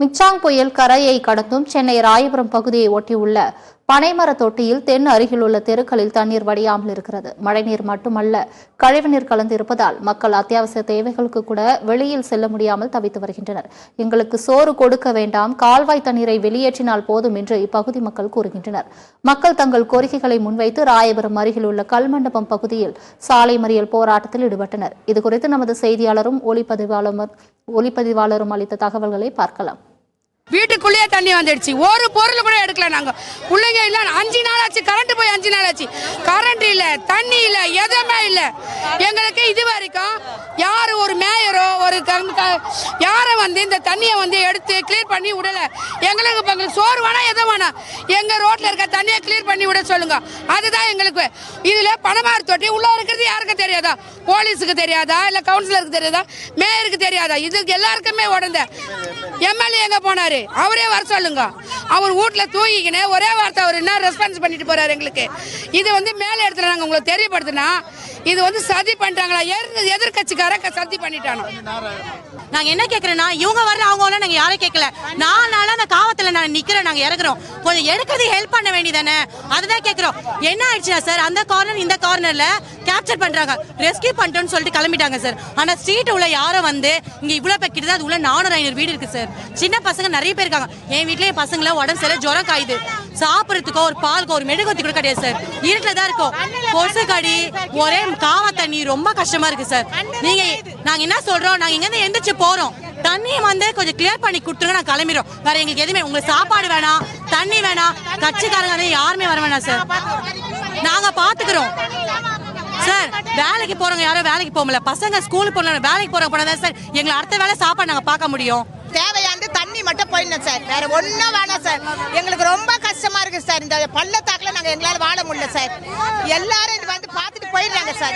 மிக்சாங் புயல் கரையை கடந்தும் சென்னை ராயபுரம் பகுதியை ஒட்டியுள்ள பனைமர தொட்டியில் தென் அருகிலுள்ள தெருக்களில் தண்ணீர் வடியாமல் இருக்கிறது. மழைநீர் மட்டுமல்ல, கழிவுநீர் கலந்து இருப்பதால் மக்கள் அத்தியாவசிய தேவைகளுக்கு கூட வெளியில் செல்ல முடியாமல் தவித்து வருகின்றனர். எங்களுக்கு சோறு கொடுக்க வேண்டாம், கால்வாய் தண்ணீரை வெளியேற்றினால் போதும் என்று இப்பகுதி மக்கள் கூறுகின்றனர். மக்கள் தங்கள் கோரிக்கைகளை முன்வைத்து ராயபுரம் அருகில் உள்ள கல்மண்டபம் பகுதியில் சாலை மறியல் போராட்டத்தில் ஈடுபட்டனர். இதுகுறித்து நமது செய்தியாளரும் ஒளிப்பதிவாளரும் அளித்த தகவல்களை பார்க்கலாம். வீட்டுக்குள்ளேயே தண்ணி வந்துடுச்சு. ஒரு பொருள் கூட எடுக்கல. நாங்க பிள்ளைங்க இல்ல 5 நாள் ஆச்சு. கரண்ட் போய் 5 நாள் ஆச்சு. கரண்ட் இல்ல, தண்ணி இல்ல, எதுவுமே இல்ல. எங்களுக்கு இது வரைக்கும் யாரு ஒரு மேயரோ ஒரு யாரை இந்த தண்ணியை எடுத்து கிளியர் பண்ணி விடல. எங்களுக்கு சோறு வேணா எதை வேணா எங்க ரோட்ல இருக்க தண்ணியை கிளியர் பண்ணி விட சொல்லுங்க. அதுதான் எங்களுக்கு. இதுல பணமாறு தொட்டி உள்ள இருக்கிறது யாருக்கும் தெரியாதா? போலீஸுக்கு தெரியாதா? இல்ல கவுன்சிலருக்கு தெரியாதா? மேயருக்கு தெரியாதா? இது எல்லாருக்குமே உடந்த. எம்எல்ஏ எங்க போனாரு? அவரே வர சொல்லுங்க. அவர் வீட்டுல தூங்கிக்கினே ஒரே வார்த்தை அவர் என்ன ரெஸ்பான்ஸ் பண்ணிட்டு போறாரு. எங்களுக்கு இது மேல இடத்துல நாங்க உங்களுக்கு தெரியப்படுத்தினா இது சதி பண்ணிட்டாங்களா? எதிர்கட்சிக்கார சதி பண்ணிட்டானோ. நாங்க என்ன கேக்குறேன்னா, இவங்க வரல அவங்க வரல, நாங்க யாரும் கேட்கல. 4 நாளா அந்த காவத்துல நான் நிக்கிறேன், நாங்க இறங்குறோம். கொஞ்சம் எடுக்கிறது ஹெல்ப் பண்ண வேண்டியதானே, அதுதான் கேக்குறோம். என்ன ஆயிடுச்சுன்னா சார், அந்த கார்னர் இந்த கார்னர்ல கேப்சர் பண்றாங்க, ரெஸ்கியூ பண்ணிட்டோம்னு சொல்லிட்டு கிளம்பிட்டாங்க சார். ஆனா ஸ்ட்ரீட் உள்ள யாரும் இங்க இவ்வளவு பேக்கிட்டு அது உள்ள 400-500 வீடு இருக்கு சார். சின்ன பசங்க நிறைய பேர் இருக்காங்க. என் வீட்லயே பசங்கள உடம்பு சரியில்லை, ஜுரம் காயுது. சாப்பிடறதுக்கோ ஒரு பாலுக்கோ ஒரு மெழுகுவத்தி கூட கிடையாது சார். இருட்டுல தான் இருக்கும். கொசு கடி, ஒரே காவ தண்ணி, ரொம்ப கஷ்டமா இருக்கு சார். நாங்க என்ன சொல்றோம், நாங்க இங்க இருந்து எந்திரிச்சு போறோம். தண்ணியை கொஞ்சம் கிளியர் பண்ணி கொடுத்துருங்க, நான் கிளம்பிடுறோம். வேற எங்களுக்கு எதுவுமே, உங்களுக்கு சாப்பாடு வேணாம், தண்ணி வேணாம், கட்சிக்காரங்க யாருமே வர வேணாம் சார். நாங்க பாத்துக்கிறோம் சார். வேலைக்கு போறவங்க யாரும் வேலைக்கு போகல, பசங்க ஸ்கூலுக்கு போன வேலைக்கு போறவங்க சார். எங்களை அடுத்த வேலை சாப்பாடு நாங்க பார்க்க முடியும். தேவையானது தண்ணி மட்டும் போயிடணும் சார், வேற ஒன்றும் வேணாம் சார். எங்களுக்கு ரொம்ப கஷ்டமா இருக்கு சார். இந்த பள்ளத்தாக்குல நாங்க எங்களால வாழ முடியல சார். எல்லாரும் இது பார்த்துட்டு போயிடுறாங்க சார்.